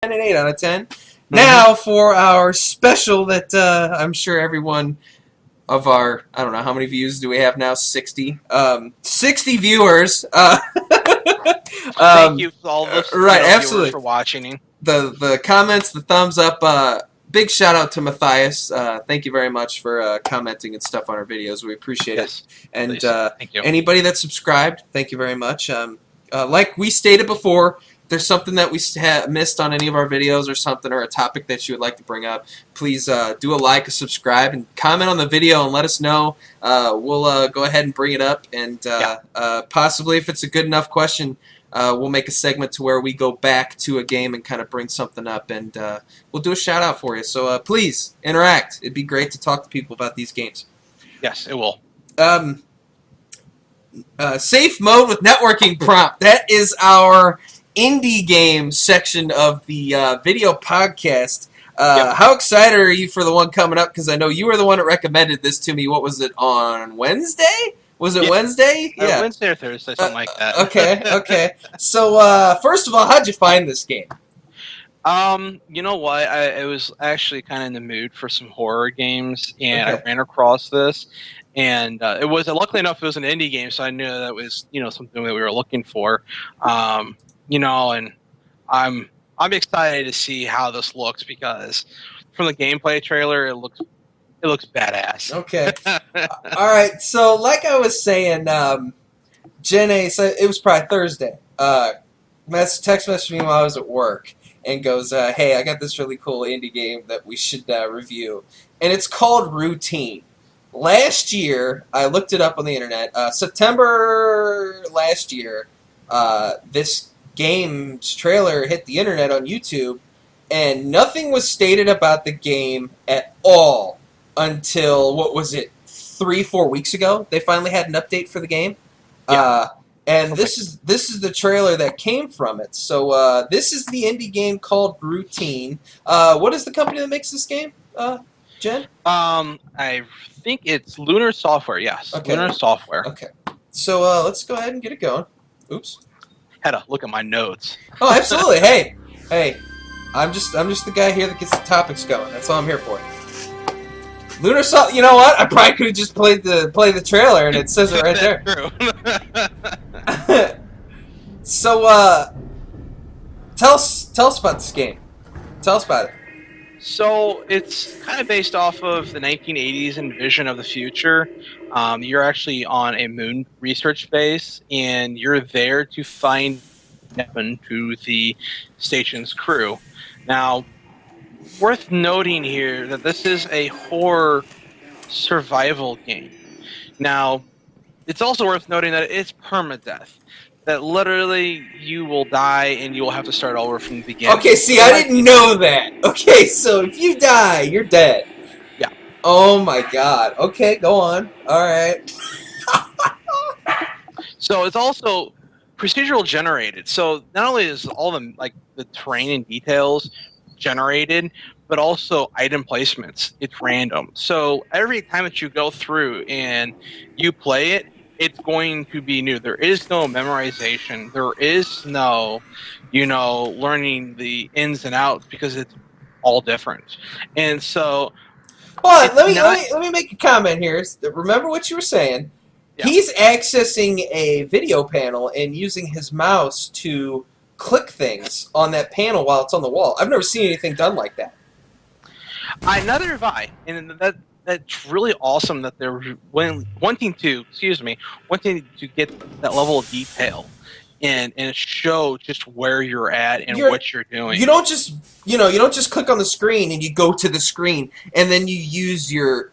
an 8 out of 10. Now for our special that I'm sure everyone of our, I don't know, how many views do we have now? 60. 60 viewers. Thank you for all those right, viewers absolutely. for watching. The comments, the thumbs up. Big shout out to Matthias. Thank you very much for commenting and stuff on our videos. We appreciate it. And Thank you. anybody that subscribed, thank you very much. Like we stated before, if there's something that we missed on any of our videos or something, or a topic that you would like to bring up, please do a like, a subscribe, and comment on the video and let us know. We'll go ahead and bring it up, and possibly if it's a good enough question, we'll make a segment to where we go back to a game and kind of bring something up, and we'll do a shout out for you. So please interact. It'd be great to talk to people about these games. Yes, it will. Safe mode with networking prompt. That is our indie game section of the video podcast. How excited are you for the one coming up? Because I know you were the one that recommended this to me. What was it, on Wednesday? Was it Wednesday? Yeah. Wednesday or Thursday, something like that. Okay. So, first of all, how'd you find this game? You know what? I was actually kind of in the mood for some horror games, and I ran across this. And it was, luckily enough, it was an indie game, so I knew that was, something that we were looking for. And I'm excited to see how this looks, because from the gameplay trailer, it looks badass. Okay. All right. So, like I was saying, GenAce, it was probably Thursday. Text messaged me while I was at work and goes, "Hey, I got this really cool indie game that we should review, and it's called Routine." Last year, I looked it up on the internet. September last year, this game's trailer hit the internet on YouTube, and nothing was stated about the game at all until, what was it, 3-4 weeks ago? They finally had an update for the game. And this is the trailer that came from it. So this is the indie game called Routine. What is the company that makes this game, Jen? I think it's Lunar Software. Yes, okay. Lunar Software. Okay. So let's go ahead and get it going. Oops. Had to look at my notes. Oh, absolutely. Hey, I'm just the guy here that gets the topics going. That's all I'm here for. Lunar Software. You know what? I probably could have just played the trailer, and it says it right there. True. So tell us about this game. Tell us about it. So it's kind of based off of the 1980s and vision of the future. You're actually on a moon research base, and you're there to find weapon to the station's crew. Now, worth noting here that this is a horror survival game. Now, it's also worth noting that it's permadeath. That literally you will die and you will have to start over from the beginning. Okay, see, I didn't know that. Okay, so if you die, you're dead. Yeah. Oh my god. Okay, go on. All right. So it's also procedural generated. So not only is all the terrain and details generated, but also item placements. It's random. So every time that you go through and you play it, it's going to be new. There is no memorization. There is no, learning the ins and outs, because it's all different. And so, hold on, let me make a comment here. Remember what you were saying. Yeah. He's accessing a video panel and using his mouse to click things on that panel while it's on the wall. I've never seen anything done like that. Neither have I, and that's really awesome that they're wanting to get that level of detail and show just where you're at and what you're doing. You don't just click on the screen and you go to the screen and then you use your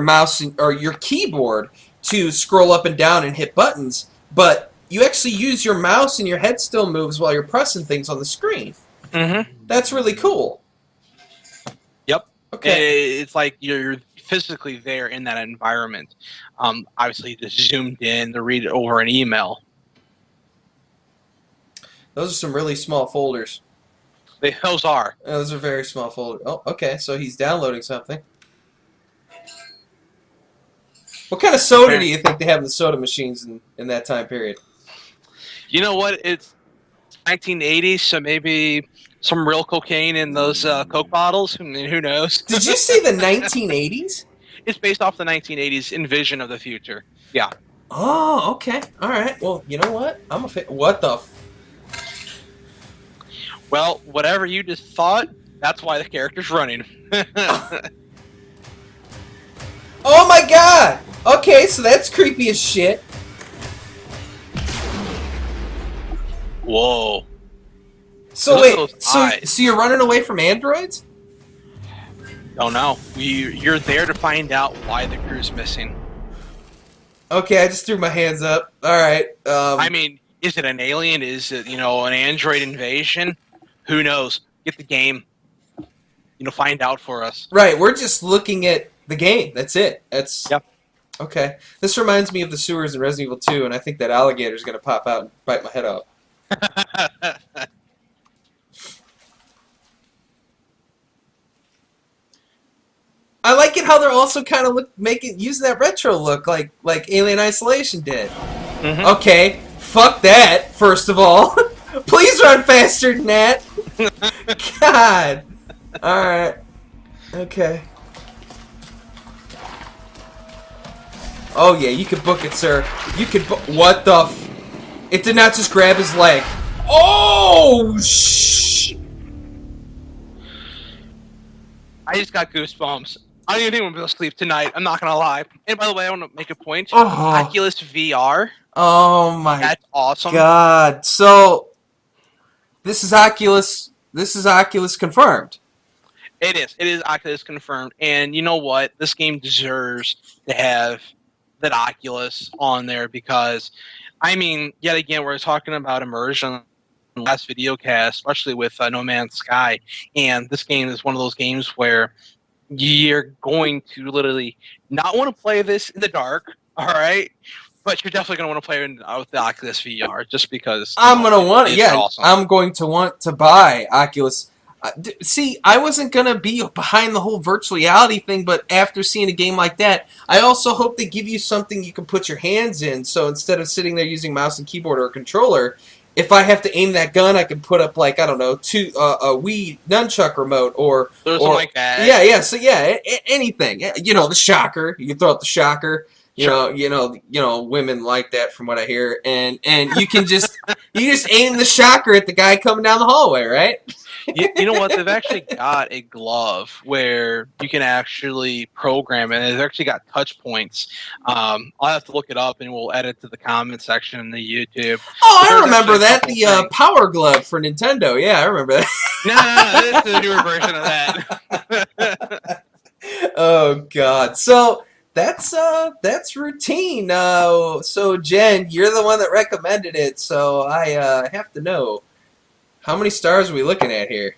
mouse or your keyboard to scroll up and down and hit buttons, but you actually use your mouse and your head still moves while you're pressing things on the screen. Mm-hmm. That's really cool. Yep. Okay. It's like you're physically there in that environment. Obviously, just zoomed in to read it over an email. Those are some really small folders. Those are. Those are very small folders. Oh, okay. So he's downloading something. What kind of soda do you think they have in the soda machines in that time period? You know what? It's 1980s, so maybe some real cocaine in those Coke bottles. I mean, who knows? Did you say the 1980s? It's based off the 1980s envision of the future. Yeah. Oh, okay. All right. Well, you know what? What the? Well, whatever you just thought, that's why the character's running. Oh my god! Okay, so that's creepy as shit. Whoa. So Look at those wait, so eyes. you're running away from androids? Don't know. You're there to find out why the crew's missing. Okay, I just threw my hands up. All right. I mean, is it an alien? Is it, an android invasion? Who knows? Get the game. Find out for us. Right, we're just looking at the game. That's it. Yep. Okay. This reminds me of the sewers in Resident Evil 2, and I think that alligator's gonna pop out and bite my head off. I like it how they're also kind of using that retro look like Alien Isolation did. Mm-hmm. Okay, fuck that. First of all, please run faster than that. God. All right. Okay. Oh yeah, you could book it, sir. You could what the? It did not just grab his leg. Oh shh! I just got goosebumps. I don't even think I'm gonna sleep tonight. I'm not gonna lie. And by the way, I want to make a point. Oh. Oculus VR. Oh my. That's awesome. God. So this is Oculus. This is Oculus confirmed. It is. It is Oculus confirmed. And you know what? This game deserves to have that Oculus on there because, I mean, yet again, we're talking about immersion in the last video cast, especially with No Man's Sky. And this game is one of those games where you're going to literally not want to play this in the dark, all right? But you're definitely going to want to play it with the Oculus VR just because. I'm going to want it. Yeah, awesome. I'm going to want to buy Oculus. See, I wasn't going to be behind the whole virtual reality thing, but after seeing a game like that, I also hope they give you something you can put your hands in. So instead of sitting there using mouse and keyboard or a controller, if I have to aim that gun, I can put up, like, I don't know, a Wii nunchuck remote or something like that. Yeah. So yeah, anything. The shocker. You can throw out the shocker. You know, women like that from what I hear, and you can just aim the shocker at the guy coming down the hallway, right? You know what? They've actually got a glove where you can actually program it. They've actually got touch points. I'll have to look it up, and we'll edit to the comment section in the YouTube. Oh, I remember that. The Power Glove for Nintendo. Yeah, I remember that. No, this is a newer version of that. Oh, God. So that's routine. So Jen, you're the one that recommended it, so I have to know. How many stars are we looking at here?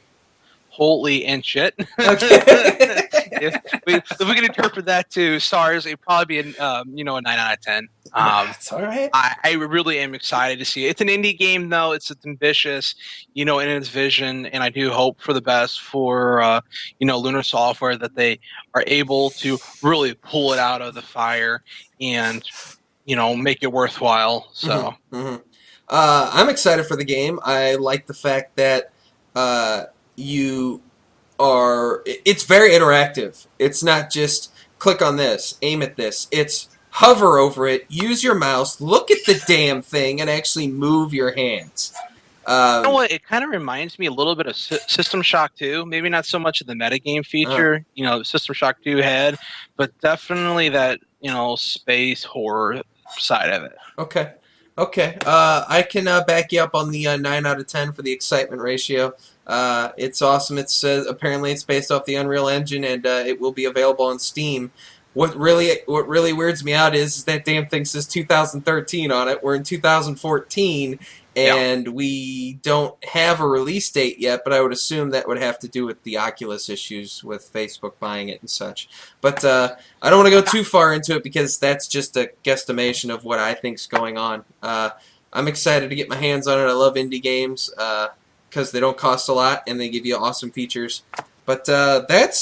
Holy and shit. Okay. if we can interpret that to stars, it'd probably be a 9 out of 10. That's all right. I really am excited to see it. It's an indie game, though. It's ambitious, in its vision, and I do hope for the best for, Lunar Software, that they are able to really pull it out of the fire and, make it worthwhile. So. Mm-hmm. I'm excited for the game. I like the fact that it's very interactive. It's not just click on this, aim at this. It's hover over it, use your mouse, look at the damn thing, and actually move your hands. You know what? It kind of reminds me a little bit of System Shock 2. Maybe not so much of the metagame feature, System Shock 2 had, but definitely that, space horror side of it. Okay. I can back you up on the 9 out of 10 for the excitement ratio. It's awesome. It says apparently it's based off the Unreal Engine, and it will be available on Steam. What really weirds me out is that damn thing says 2013 on it. We're in 2014, and we don't have a release date yet, but I would assume that would have to do with the Oculus issues with Facebook buying it and such. But I don't want to go too far into it because that's just a guesstimation of what I think's going on. I'm excited to get my hands on it. I love indie games because they don't cost a lot and they give you awesome features. But that's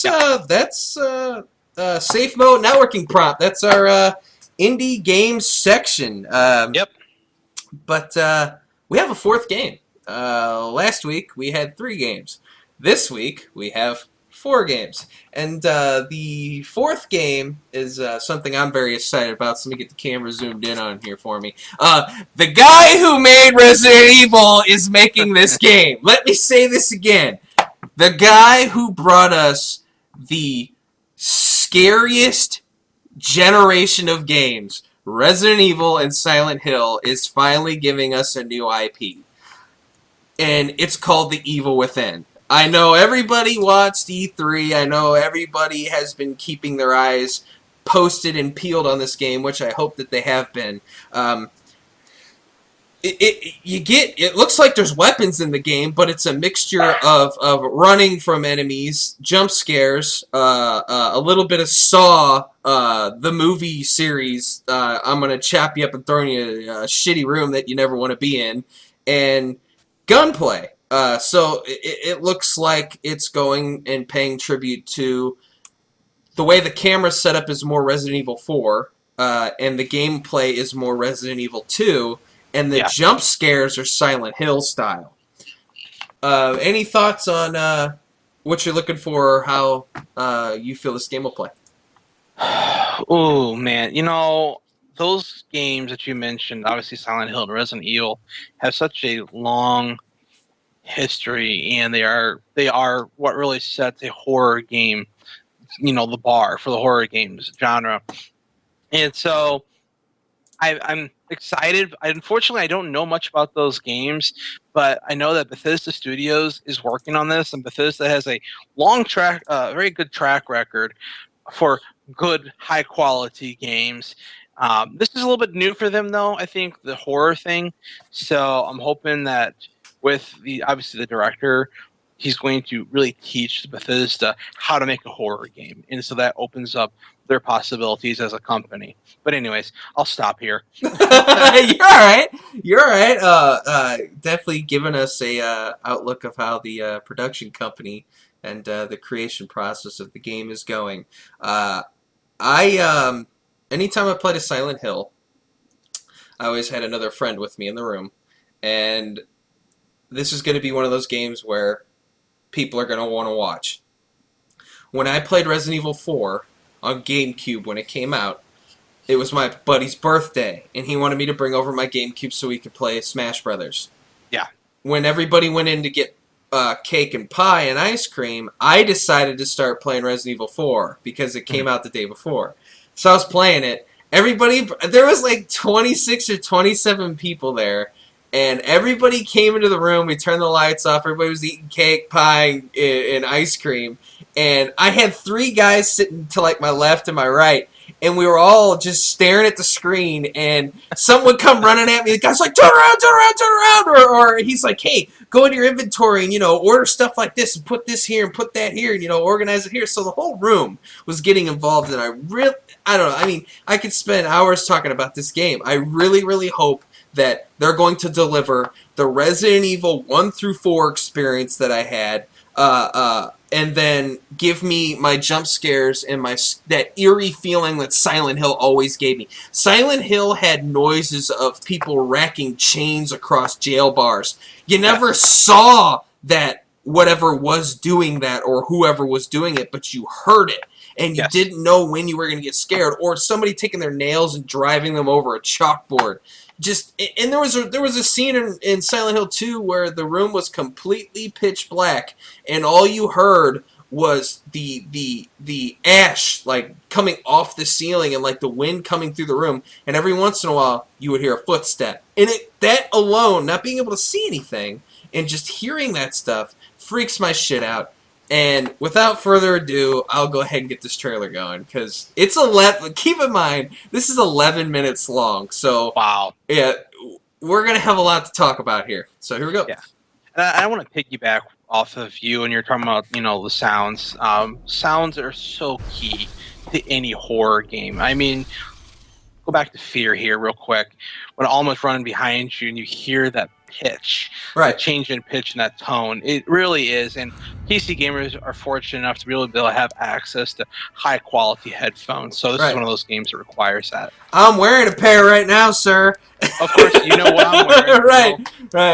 Safe Mode Networking Prompt. That's our indie games section. But we have a fourth game. Last week we had 3 games. This week we have 4 games. And the 4th game is something I'm very excited about. So let me get the camera zoomed in on here for me. The guy who made Resident Evil is making this game. Let me say this again. The guy who brought us the scariest generation of games, Resident Evil and Silent Hill, is finally giving us a new IP. And it's called The Evil Within. I know everybody watched E3. I know everybody has been keeping their eyes posted and peeled on this game, which I hope that they have been. It looks like there's weapons in the game, but it's a mixture of running from enemies, jump scares, a little bit of Saw, the movie series. I'm gonna chop you up and throw you in a shitty room that you never want to be in, and gunplay. So it looks like it's going and paying tribute to the way the camera's set up is more Resident Evil 4, and the gameplay is more Resident Evil 2. And the jump scares are Silent Hill style. Any thoughts on what you're looking for, or how you feel this game will play? Oh man, those games that you mentioned, obviously Silent Hill and Resident Evil, have such a long history, and they are what really sets a horror game, the bar for the horror games genre. And so I'm excited. Unfortunately, I don't know much about those games, but I know that Bethesda Studios is working on this, and Bethesda has a very good track record for good, high-quality games. This is a little bit new for them, though, I think, the horror thing. So I'm hoping that with obviously the director, he's going to really teach Bethesda how to make a horror game. And so that opens up their possibilities as a company. But anyways, I'll stop here. You're all right. You're all right. Definitely giving us a outlook of how the production company and the creation process of the game is going. Anytime I played a Silent Hill, I always had another friend with me in the room, and this is going to be one of those games where people are going to want to watch. When I played Resident Evil 4 on GameCube when it came out, it was my buddy's birthday, and he wanted me to bring over my GameCube so we could play Smash Brothers. Yeah. When everybody went in to get cake and pie and ice cream, I decided to start playing Resident Evil 4 because it came out the day before. So I was playing it. There was like 26 or 27 people there, and everybody came into the room. We turned the lights off. Everybody was eating cake, pie, and ice cream. And I had 3 guys sitting to like my left and my right, and we were all just staring at the screen. And someone would come running at me. The guy's like, "Turn around, turn around, turn around!" Or he's like, "Hey, go into your inventory and order stuff like this and put this here and put that here and organize it here." So the whole room was getting involved, and I don't know. I mean, I could spend hours talking about this game. I really, really hope that they're going to deliver the Resident Evil 1 through 4 experience that I had, and then give me my jump scares and that eerie feeling that Silent Hill always gave me. Silent Hill had noises of people racking chains across jail bars. You never saw that whatever was doing that or whoever was doing it, but you heard it. And you didn't know when you were going to get scared, or somebody taking their nails and driving them over a chalkboard. And there was a scene in Silent Hill 2 where the room was completely pitch black, and all you heard was the ash like coming off the ceiling and like the wind coming through the room, and every once in a while you would hear a footstep. And that alone, not being able to see anything and just hearing that stuff, freaks my shit out. And without further ado, I'll go ahead and get this trailer going, because it's 11. Keep in mind, this is 11 minutes long. So wow, yeah, we're gonna have a lot to talk about here. So here we go. Yeah, and I want to piggyback off of you, and you're talking about the sounds. Sounds are so key to any horror game. I mean, go back to Fear here real quick. When Alma's running behind you and you hear that pitch, Right. the change in pitch and that tone. It really is. And PC gamers are fortunate enough to be able to have access to high quality headphones. So this is one of those games that requires that. I'm wearing a pair right now, sir. Of course, you know what I'm wearing. Right.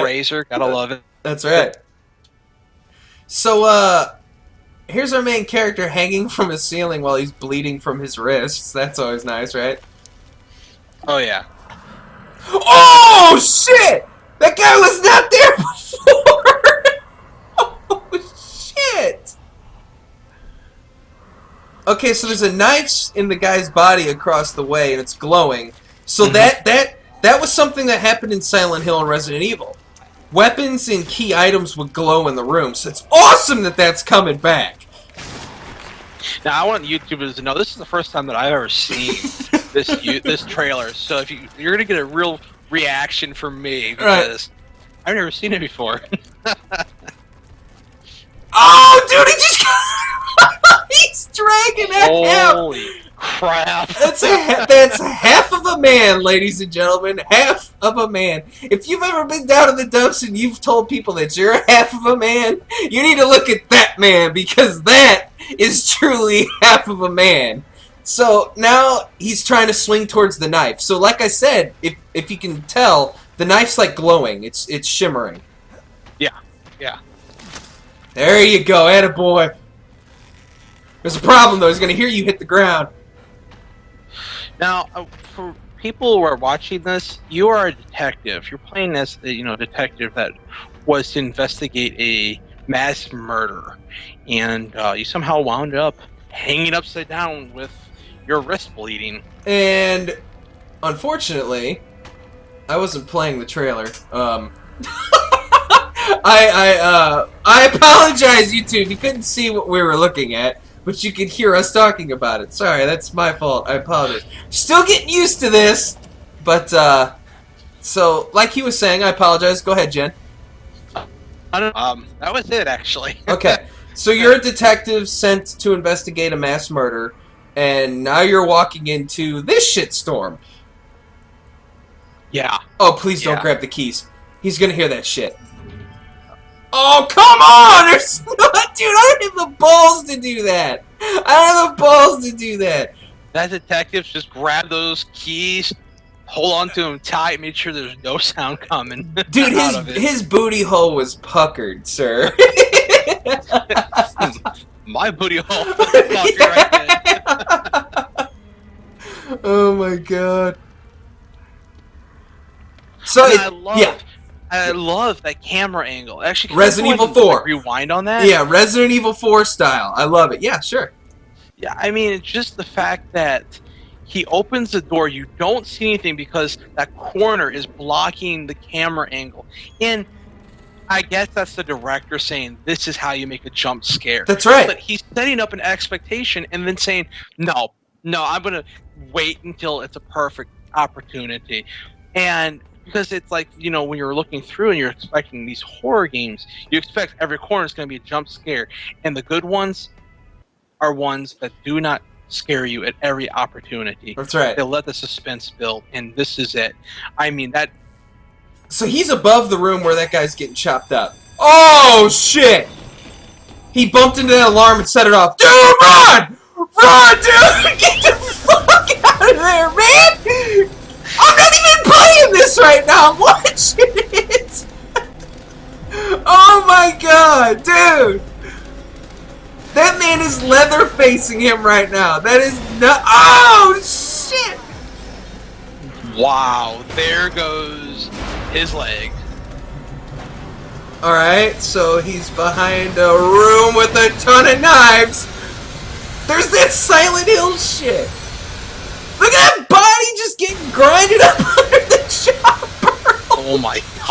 Razer, gotta love it. That's right. So, here's our main character hanging from a ceiling while he's bleeding from his wrists. That's always nice, right? Oh, yeah. Oh, shit! That guy was not there before! Oh, shit! Okay, so there's a knife in the guy's body across the way, and it's glowing. So that was something that happened in Silent Hill and Resident Evil. Weapons and key items would glow in the room, so it's awesome that that's coming back. Now, I want YouTubers to know this is the first time that I've ever seen this trailer. So if you're gonna get a real reaction from me because I've never seen it before. Oh, dude, he just he's dragging that Holy crap! That's half of a man, ladies and gentlemen. Half of a man. If you've ever been down in the dumps and you've told people that you're half of a man, you need to look at that man, because that is truly half of a man. So now he's trying to swing towards the knife. So like I said, if you can tell, the knife's like glowing. It's shimmering. Yeah. There you go, attaboy. There's a problem though. He's gonna hear you hit the ground. Now, for people who are watching this, you are a detective. You're playing as a detective that was to investigate a mass murder, and you somehow wound up hanging upside down with your wrist bleeding. And unfortunately, I wasn't playing the trailer. I apologize, YouTube. You couldn't see what we were looking at, but you could hear us talking about it. Sorry, that's my fault. I apologize. Still getting used to this, but so like he was saying, I apologize. Go ahead, Jen. That was it, actually. Okay, so you're a detective sent to investigate a mass murder, and now you're walking into this shitstorm. Yeah. Oh, please don't grab the keys. He's gonna hear that shit. Oh, come on! There's dude, I don't have the balls to do that. I don't have the balls to do that. That detective just grab those keys, hold on to them tight, make sure there's no sound coming. Dude, his booty hole was puckered, sir. My booty hole was puckered right there. Oh my god. So I love that camera angle. Actually, Resident Evil 4. Rewind on that. Yeah, Resident Evil 4 style. I love it. Yeah, sure. Yeah, I mean, it's just the fact that he opens the door, you don't see anything because that corner is blocking the camera angle. And I guess that's the director saying, this is how you make a jump scare. That's right. But he's setting up an expectation and then saying, no, I'm going to wait until it's a perfect opportunity. And because it's like, when you're looking through and you're expecting these horror games, you expect every corner is going to be a jump scare. And the good ones are ones that do not scare you at every opportunity. That's right. They let the suspense build, and this is it. I mean, that... So he's above the room where that guy's getting chopped up. Oh, shit! He bumped into that alarm and set it off. Dude, run! Run, dude! Get the fuck out of there, man! I'm not even playing this right now. I'm watching it. Oh my god, dude! That man is leather facing him right now. That is not. Oh shit! Wow, there goes his leg. All right, so he's behind a room with a ton of knives. There's that Silent Hill shit. Look at that body just getting grinded up under the chopper. Oh my god.